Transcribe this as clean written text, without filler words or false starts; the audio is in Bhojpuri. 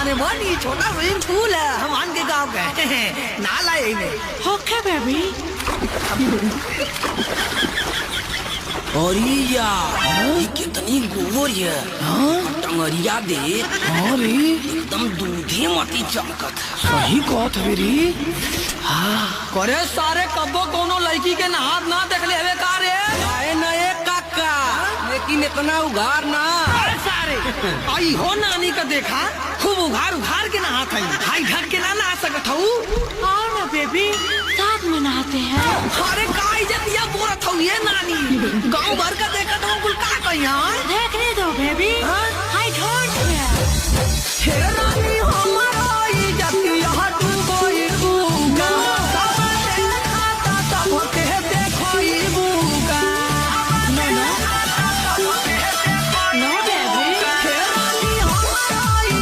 जाने मन ये छोटा स्विमिंग पूल है हम के गाँव के नाला है ओके बेबी। और ये कितनी गोबर है टंगरिया दे एकदम दूधे मती चमकत है। सही कहत हवेरी। हाँ करे सारे कब्बो कोनो लड़की के नहात ना देख ले हवे का रे आए न एक काका लेकिन इतना उघार ना। अरे सारे आई हो नानी का देखा खूब उघार उघार के नहात है हाई ढक के ना नहा सकत हूँ। आओ ना बेबी साथ में नहाते हैं। अरे का इज्जतिया बोरत हूँ ये नानी गाँव भर का देखा तो कुल का कहिया देखने दो बेबी। I don't care.